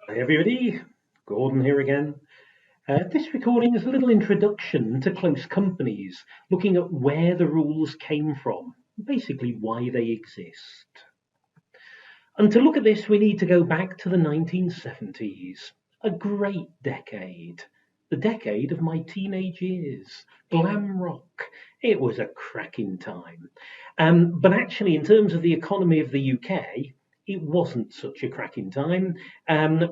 Hi everybody, Gordon here again. This recording is a little introduction to close companies, looking at where the rules came from, basically why they exist. And to look at this, we need to go back to the 1970s, a great decade, the decade of my teenage years, glam rock. It was a cracking time. But actually, in terms of the economy of the UK, it wasn't such a cracking time.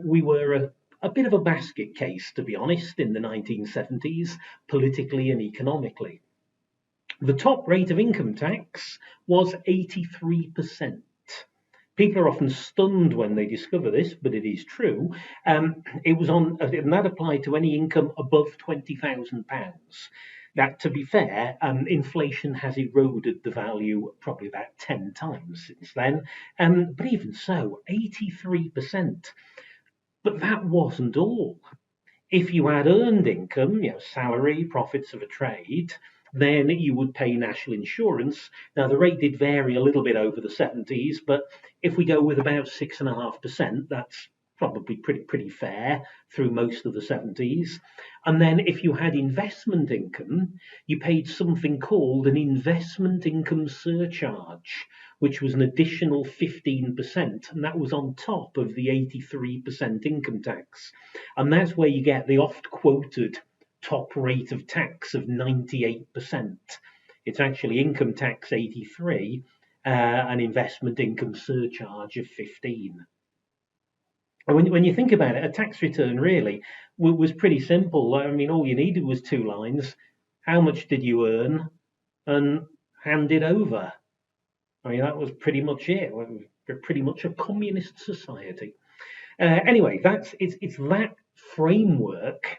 We were a bit of a basket case, to be honest, in the 1970s, politically and economically. The top rate of income tax was 83%. People are often stunned when they discover this, but it is true. It was on, and that applied to any income above £20,000. Now, to be fair, inflation has eroded the value probably about 10 times since then. But even so, 83%. But that wasn't all. If you had earned income, salary, profits of a trade, then you would pay national insurance. Now, the rate did vary a little bit over the 70s, but if we go with about 6.5%, that's probably pretty fair through most of the 70s. And then if you had investment income, you paid something called an investment income surcharge, which was an additional 15%, and that was on top of the 83% income tax. And that's where you get the oft quoted top rate of tax of 98%. It's actually income tax 83, and investment income surcharge of 15. And when you think about it, a tax return really was pretty simple. I mean, all you needed was two lines. How much did you earn? And hand it over. I mean, that was pretty much it. We're pretty much a communist society. Anyway, it's that framework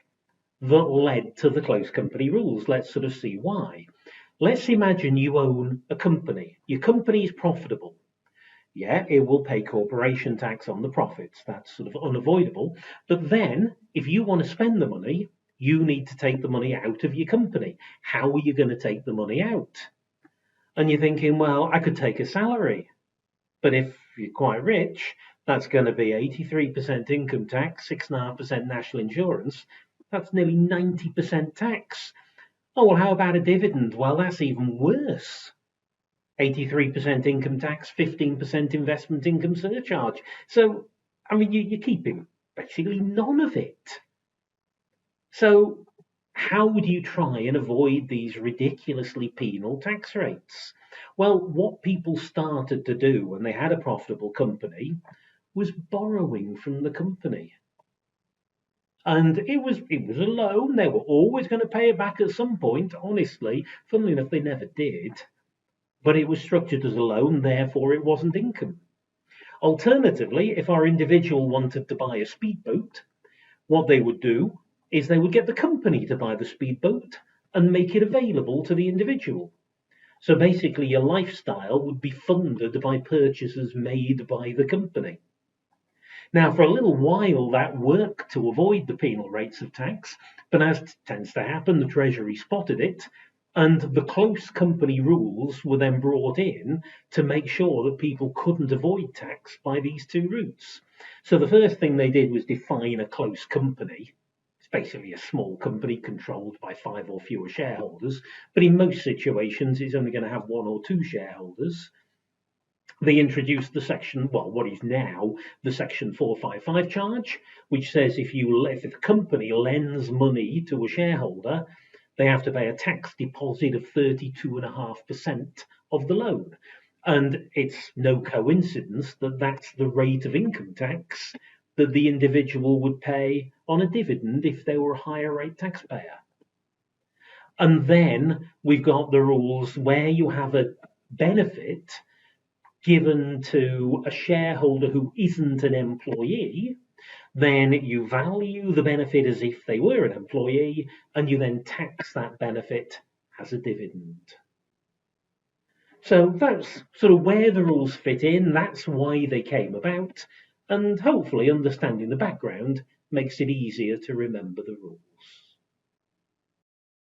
that led to the close company rules. Let's sort of see why. Let's imagine you own a company. Your company is profitable. Yeah, it will pay corporation tax on the profits. That's sort of unavoidable. But then, if you want to spend the money, you need to take the money out of your company. How are you going to take the money out? And you're thinking, well, I could take a salary. But if you're quite rich, that's going to be 83% income tax, 6.5% national insurance. That's nearly 90% tax. Oh, well, how about a dividend? Well, that's even worse. 83% income tax, 15% investment income surcharge. So, I mean, you're keeping basically none of it. So, how would you try and avoid these ridiculously penal tax rates? Well, what people started to do when they had a profitable company was borrowing from the company. And it was a loan. They were always going to pay it back at some point. Honestly, funnily enough, they never did. But it was structured as a loan, therefore it wasn't income. Alternatively, if our individual wanted to buy a speedboat, what they would do is they would get the company to buy the speedboat and make it available to the individual. So basically, your lifestyle would be funded by purchases made by the company. Now, for a little while, that worked to avoid the penal rates of tax, but as tends to happen, the Treasury spotted it, and the close company rules were then brought in to make sure that people couldn't avoid tax by these two routes. So the first thing they did was define a close company. It's basically a small company controlled by five or fewer shareholders, but in most situations, it's only going to have one or two shareholders. They introduced the section, well, what is now the section 455 charge, which says if a company lends money to a shareholder, they have to pay a tax deposit of 32.5% of the loan. And it's no coincidence that that's the rate of income tax that the individual would pay on a dividend if they were a higher rate taxpayer. And then we've got the rules where you have a benefit given to a shareholder who isn't an employee, then you value the benefit as if they were an employee, and you then tax that benefit as a dividend. So that's sort of where the rules fit in. That's why they came about. And hopefully, understanding the background makes it easier to remember the rules.